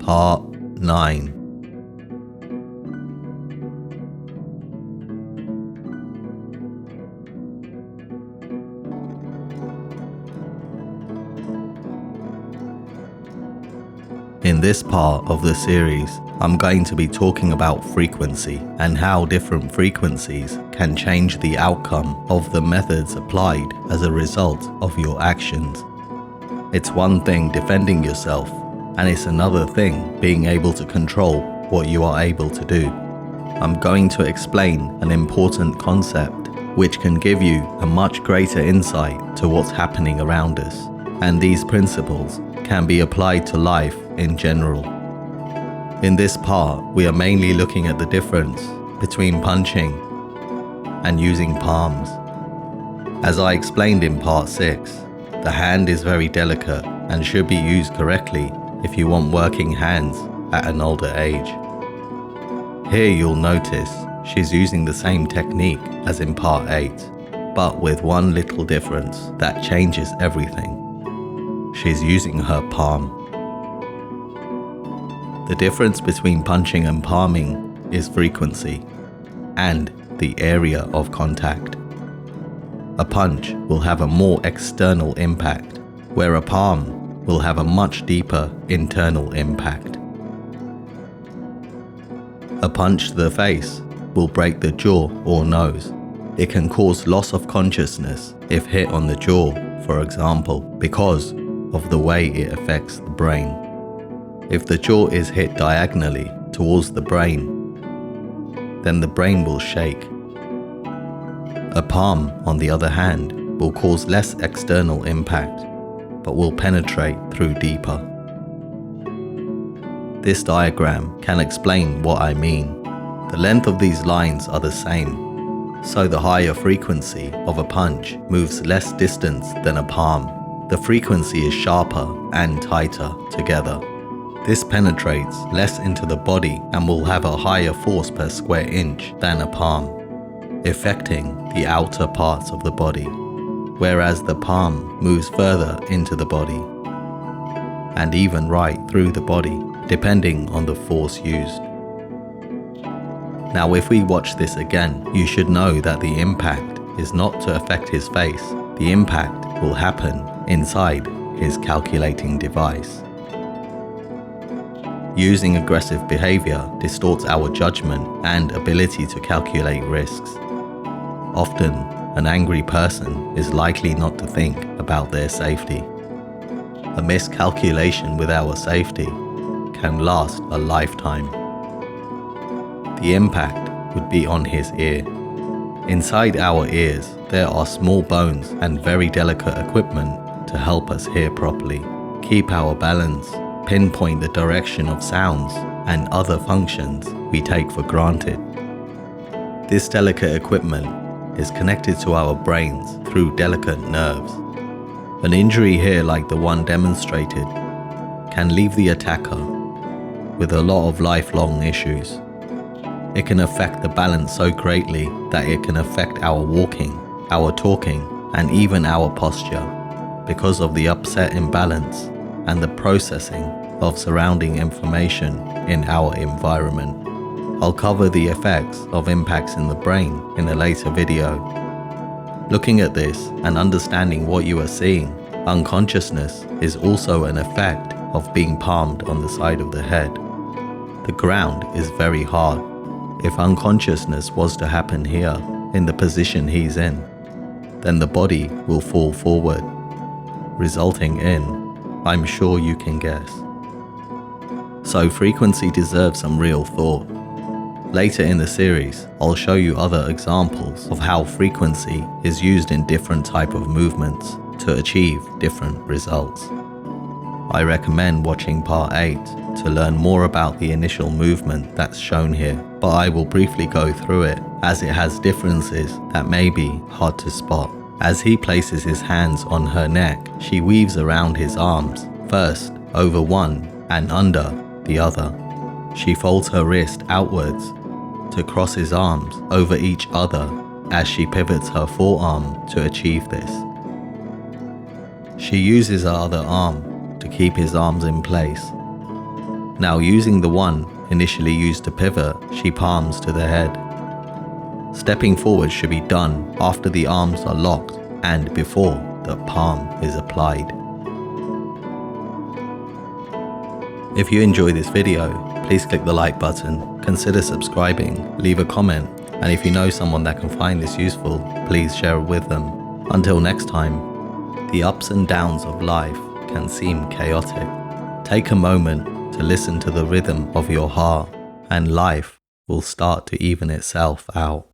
Part 9. In this part of the series, I'm going to be talking about frequency and how different frequencies can change the outcome of the methods applied as a result of your actions. It's one thing defending yourself, and it's another thing being able to control what you are able to do. I'm going to explain an important concept which can give you a much greater insight to what's happening around us, and these principles can be applied to life in general. In this part, we are mainly looking at the difference between punching and using palms. As I explained in part 6, the hand is very delicate and should be used correctly if you want working hands at an older age. Here you'll notice she's using the same technique as in part 8, but with one little difference that changes everything. She's using her palm. The difference between punching and palming is frequency and the area of contact. A punch will have a more external impact, where a palm will have a much deeper internal impact. A punch to the face will break the jaw or nose. It can cause loss of consciousness if hit on the jaw, for example, because of the way it affects the brain. If the jaw is hit diagonally towards the brain, then the brain will shake. A palm, on the other hand, will cause less external impact, but will penetrate through deeper. This diagram can explain what I mean. The length of these lines are the same, so the higher frequency of a punch moves less distance than a palm. The frequency is sharper and tighter together. This penetrates less into the body and will have a higher force per square inch than a palm, affecting the outer parts of the body, whereas the palm moves further into the body and even right through the body, depending on the force used. Now, if we watch this again, you should know that the impact is not to affect his face. The impact will happen inside his calculating device. Using aggressive behavior distorts our judgment and ability to calculate risks. Often, an angry person is likely not to think about their safety. A miscalculation with our safety can last a lifetime. The impact would be on his ear. Inside our ears, there are small bones and very delicate equipment to help us hear properly, keep our balance, pinpoint the direction of sounds, and other functions we take for granted. This delicate equipment is connected to our brains through delicate nerves. An injury here like the one demonstrated can leave the attacker with a lot of lifelong issues. It can affect the balance so greatly that it can affect our walking, our talking, and even our posture because of the upset imbalance and the processing of surrounding information in our environment. I'll cover the effects of impacts in the brain in a later video. Looking at this and understanding what you are seeing, unconsciousness is also an effect of being palmed on the side of the head. The ground is very hard. If unconsciousness was to happen here, in the position he's in, then the body will fall forward, resulting in, I'm sure you can guess. So frequency deserves some real thought. Later in the series, I'll show you other examples of how frequency is used in different type of movements to achieve different results. I recommend watching part 8 to learn more about the initial movement that's shown here, but I will briefly go through it as it has differences that may be hard to spot. As he places his hands on her neck, she weaves around his arms, first over one and under the other. She folds her wrist outwards to cross his arms over each other as she pivots her forearm to achieve this. She uses her other arm to keep his arms in place. Now using the one initially used to pivot, she palms to the head. Stepping forward should be done after the arms are locked and before the palm is applied. If you enjoy this video, please click the like button, consider subscribing, leave a comment, and if you know someone that can find this useful, please share it with them. Until next time, the ups and downs of life can seem chaotic. Take a moment to listen to the rhythm of your heart, and life will start to even itself out.